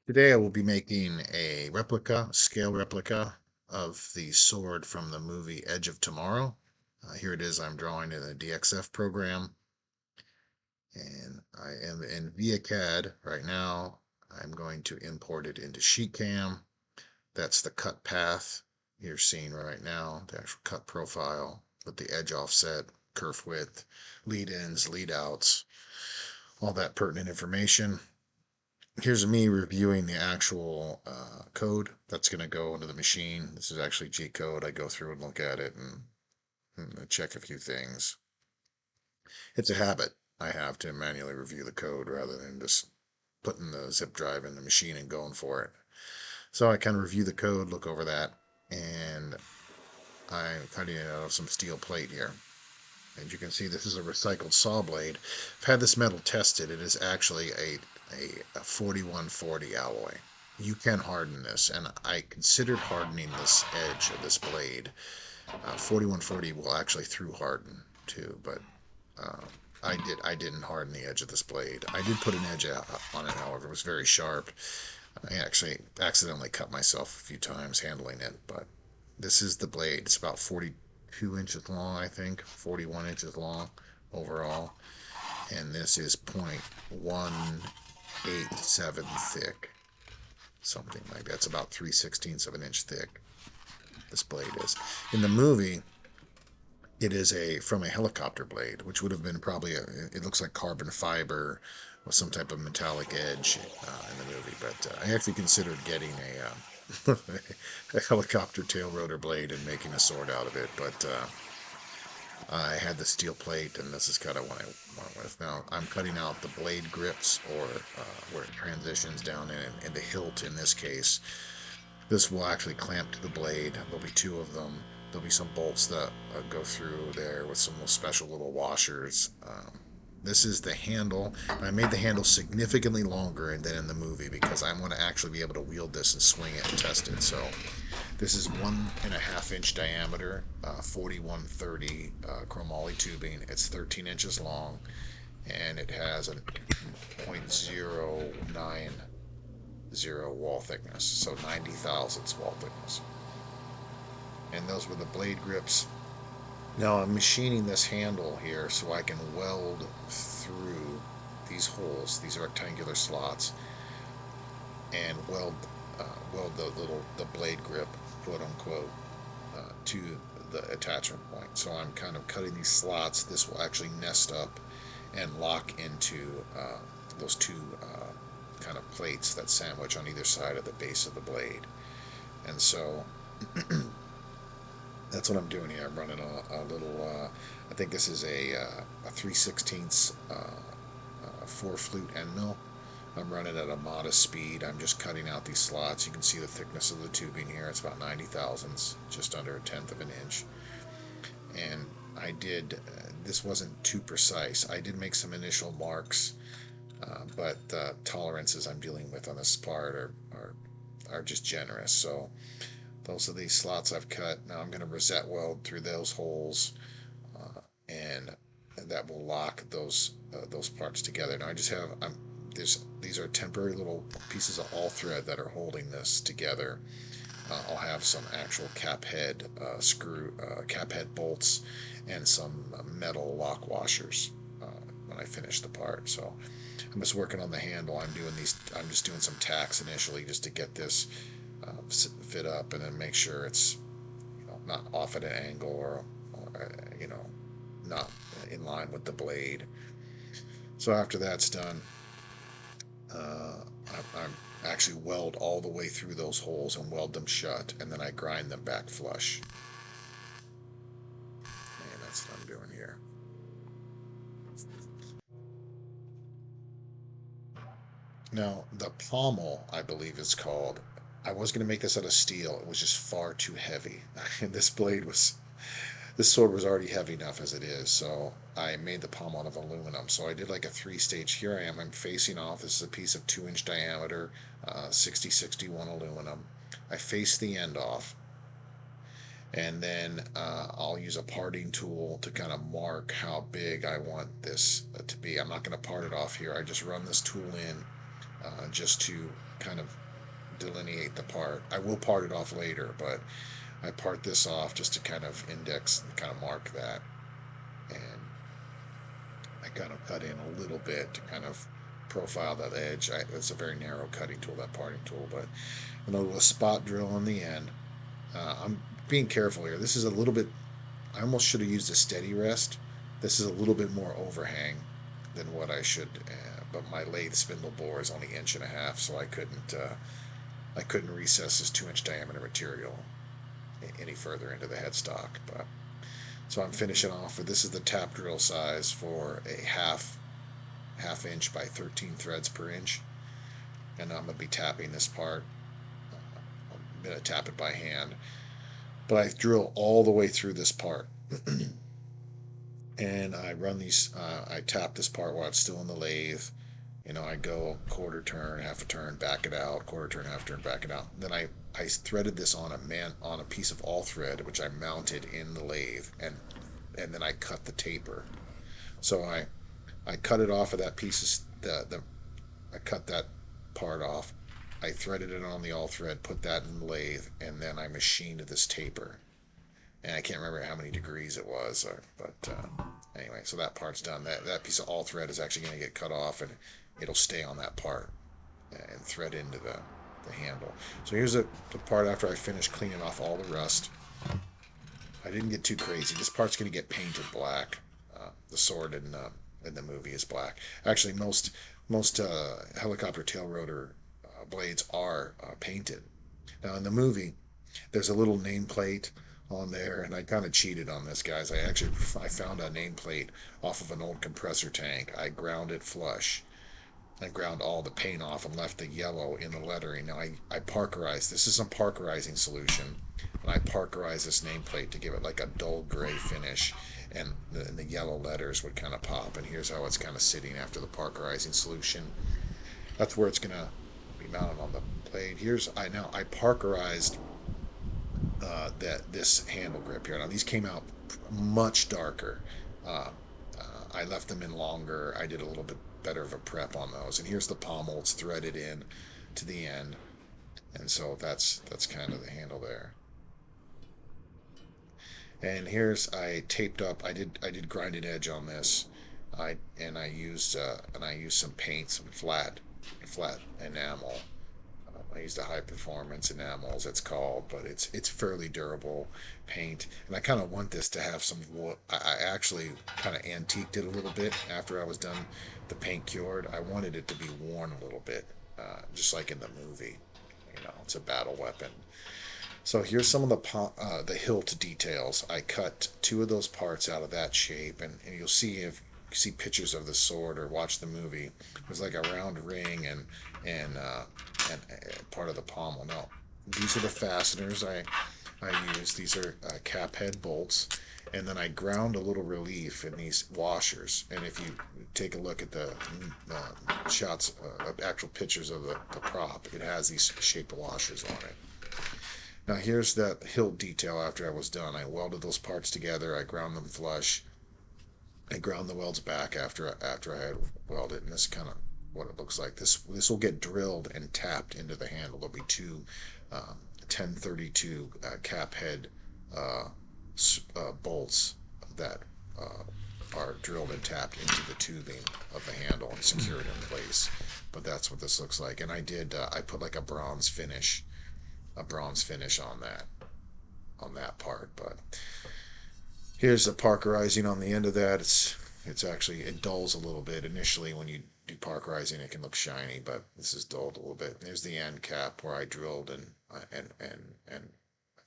Today I will be making a replica, scale replica of the sword from the movie Edge of Tomorrow. Here it is, I'm drawing in a DXF program, and I am in ViaCAD right now. I'm going to import it into SheetCam. That's the cut path you're seeing right now, the actual cut profile with the edge offset, kerf width, lead ins, lead outs, all that pertinent information. Here's me reviewing the actual code that's going to go into the machine. This is actually G code. I go through and look at it and check a few things. It's a habit I have to manually review the code rather than just putting the zip drive in the machine and going for it. So I kind of review the code, look over that, and I'm cutting it out of some steel plate here. As you can see, this is a recycled saw blade. I've had this metal tested. It is actually a 4140 alloy. You can harden this, and I considered hardening this edge of this blade. 4140 will actually through harden too, but uh, I didn't harden the edge of this blade. I did put an edge on it, however, it was very sharp. I actually accidentally cut myself a few times handling it, but this is the blade. It's about 42 inches long, I think, 41 inches long overall, and this is 0.187 thick, something like that. It's about 3/16 of an inch thick. This blade is. In the movie, it is from a helicopter blade, which would have been probably it looks like carbon fiber with some type of metallic edge in the movie. But I actually considered getting a helicopter tail rotor blade and making a sword out of it, but I had the steel plate, and this is kind of what I went with. Now I'm cutting out the blade grips, or where it transitions down in the hilt in this case. This will actually clamp to the blade. There'll be two of them. There'll be some bolts that go through there with some special little washers. This is the handle. I made the handle significantly longer than in the movie because I want to actually be able to wield this and swing it and test it. So this is 1.5 inch diameter, 4130 chromoly tubing. It's 13 inches long, and it has a 0.090 wall thickness, so 90 thousandths wall thickness. And those were the blade grips. Now I'm machining this handle here so I can weld through these holes, these rectangular slots, and weld the blade grip, quote unquote, to the attachment point. So I'm kind of cutting these slots. This will actually nest up and lock into those two kind of plates that sandwich on either side of the base of the blade. And so that's what I'm doing here. I'm running a little, I think this is a 3/16 4 flute end mill. I'm running at a modest speed. I'm just cutting out these slots. You can see the thickness of the tubing here. It's about 90 thousandths, just under 1/10 of an inch. And I did, this wasn't too precise. I did make some initial marks, but the tolerances I'm dealing with on this part are just generous. So those are these slots I've cut. Now I'm going to rosette weld through those holes, and that will lock those parts together. Now I just have these are temporary little pieces of all thread that are holding this together. I'll have some actual cap head cap head bolts, and some metal lock washers when I finish the part. So I'm just working on the handle. I'm just doing some tacks initially just to get this fit up, and then make sure it's not off at an angle, or not in line with the blade. So after that's done, I'm actually weld all the way through those holes and weld them shut, and then I grind them back flush. And that's what I'm doing here. Now, the pommel, I believe it's called. I was going to make this out of steel. It was just far too heavy. This sword was already heavy enough as it is, so I made the pommel out of aluminum. So I did like a three-stage. Here I am. I'm facing off. This is a piece of 2 inch diameter, 6061 aluminum. I face the end off, and then I'll use a parting tool to kind of mark how big I want this to be. I'm not going to part it off here. I just run this tool in just to kind of delineate the part. I will part it off later, but I part this off just to kind of index and kind of mark that. And I kind of cut in a little bit to kind of profile that edge. It's a very narrow cutting tool, that parting tool, but a spot drill on the end. I'm being careful here. This is a little bit, I almost should have used a steady rest. This is a little bit more overhang than what I should, but my lathe spindle bore is only 1.5 inches, so I couldn't recess this 2-inch diameter material any further into the headstock. But so I'm finishing off with, this is the tap drill size for a half inch by 13 threads per inch, and I'm going to be tapping this part. I'm going to tap it by hand, but I drill all the way through this part. And I run these, I tap this part while it's still in the lathe. I go quarter turn, half a turn, back it out, quarter turn, half turn, back it out. Then I threaded this on a piece of all thread, which I mounted in the lathe, and then I cut the taper. So I cut it off of that piece of I cut that part off. I threaded it on the all thread, put that in the lathe, and then I machined this taper. And I can't remember how many degrees it was, but anyway, so that part's done. That piece of all thread is actually going to get cut off, and it'll stay on that part and thread into the handle. So here's the part after I finished cleaning off all the rust. I didn't get too crazy. This part's going to get painted black. The sword in the movie is black. Actually, most helicopter tail rotor blades are painted. Now in the movie, there's a little nameplate on there, and I kind of cheated on this, guys. I found a nameplate off of an old compressor tank. I ground it flush. I ground all the paint off and left the yellow in the lettering. Now I parkerized. This is some parkerizing solution, and I parkerized this nameplate to give it like a dull gray finish, and the yellow letters would kind of pop. And here's how it's kind of sitting after the parkerizing solution. That's where it's gonna be mounted on the blade. I parkerized this handle grip here. Now these came out much darker. I left them in longer. I did a little bit better of a prep on those. And here's the pommel. It's threaded in to the end, and so that's kind of the handle there. And here's, I taped up. I did grinded edge on this. I used some paint, some flat enamel. I used a high performance enamels, it's called, but it's fairly durable paint, and I kind of want this to have some. I actually kind of antiqued it a little bit after I was done the paint cured. I wanted it to be worn a little bit, just like in the movie. It's a battle weapon. So here's some of the hilt details. I cut 2 of those parts out of that shape, and you'll see, if you see pictures of the sword or watch the movie, there's like a round ring and part of the pommel. Now these are the fasteners I use. These are cap head bolts, and then I ground a little relief in these washers. And if you take a look at the shots, actual pictures of the prop, it has these shaped washers on it. Now here's that hilt detail after I was done. I welded those parts together. I ground them flush. I ground the welds back after I had welded, and this is kind of what it looks like. This will get drilled and tapped into the handle. There'll be 2 1032 cap head bolts that are drilled and tapped into the tubing of the handle and secured in place. But that's what this looks like. And I put like a bronze finish on that part. But here's the parkerizing on the end of that. It's actually, it dulls a little bit initially. When you do parkerizing, it can look shiny, but this is dulled a little bit. There's the end cap where I drilled and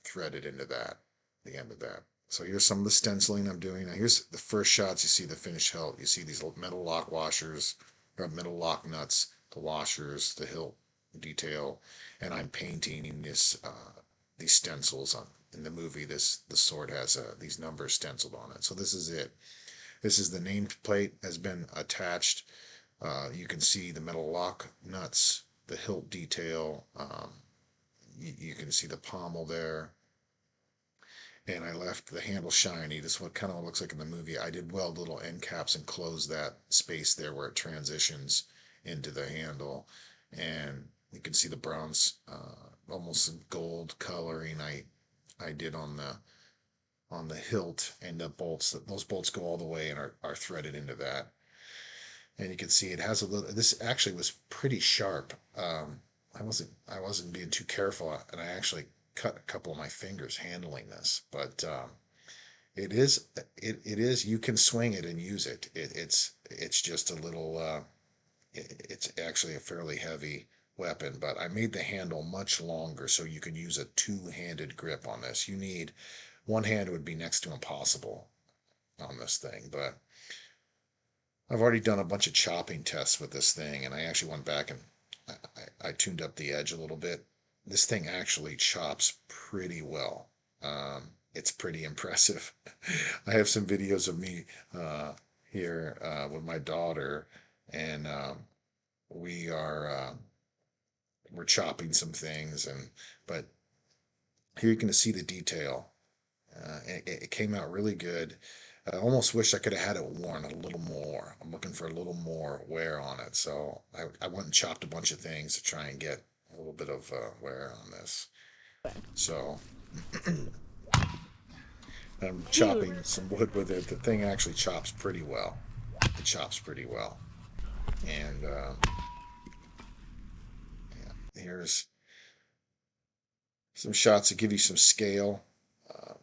threaded into the end of that. So here's some of the stenciling I'm doing. Now here's the first shots. You see the finished hilt. You see these metal lock washers, or metal lock nuts, the washers, the hilt detail, and I'm painting these stencils on. In the movie, the sword has these numbers stenciled on it. So this is it. This is the nameplate has been attached. You can see the metal lock nuts, the hilt detail. You can see the pommel there. And I left the handle shiny. This is what kind of looks like in the movie. I did weld little end caps and close that space there where it transitions into the handle. And You can see the bronze, almost gold coloring I did on the hilt, and the bolts. Those bolts go all the way and are threaded into that. And you can see it has a little. This actually was pretty sharp. I wasn't being too careful, and I actually cut a couple of my fingers handling this. But it is. You can swing it and use it. It's just a little. It's actually a fairly heavy weapon, but I made the handle much longer so you can use a two-handed grip on this. You need one hand would be next to impossible on this thing, but I've already done a bunch of chopping tests with this thing, and I actually went back and I tuned up the edge a little bit. This thing actually chops pretty well. It's pretty impressive. I have some videos of me here with my daughter, and we're chopping some things, but here you're going to see the detail. It came out really good. I almost wish I could have had it worn a little more. I'm looking for a little more wear on it. So I went and chopped a bunch of things to try and get a little bit of wear on this. So I'm chopping some wood with it. The thing actually chops pretty well. It chops pretty well. And yeah, here's some shots to give you some scale. Uh,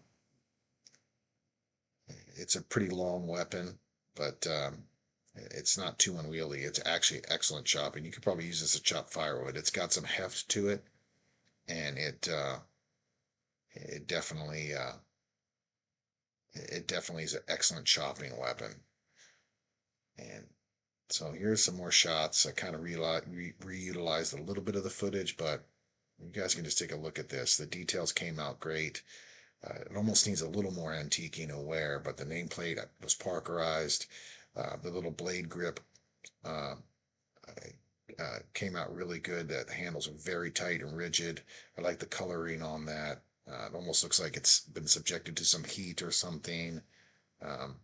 it's a pretty long weapon, but it's not too unwieldy. It's actually excellent chopping. You could probably use this to chop firewood. It's got some heft to it, and it definitely is an excellent chopping weapon. And so here's some more shots. I kind of reutilized a little bit of the footage, but you guys can just take a look at this. The details came out great. It almost needs a little more antiquing and wear, but the nameplate was parkerized. The little blade grip uh, came out really good. The handles are very tight and rigid. I like the coloring on that. It almost looks like it's been subjected to some heat or something. Um,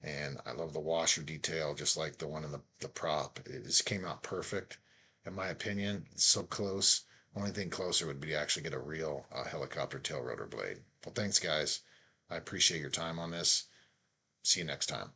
and I love the washer detail, just like the one in the prop. It just came out perfect, in my opinion. It's so close. Only thing closer would be to actually get a real helicopter tail rotor blade. Well, thanks, guys. I appreciate your time on this. See you next time.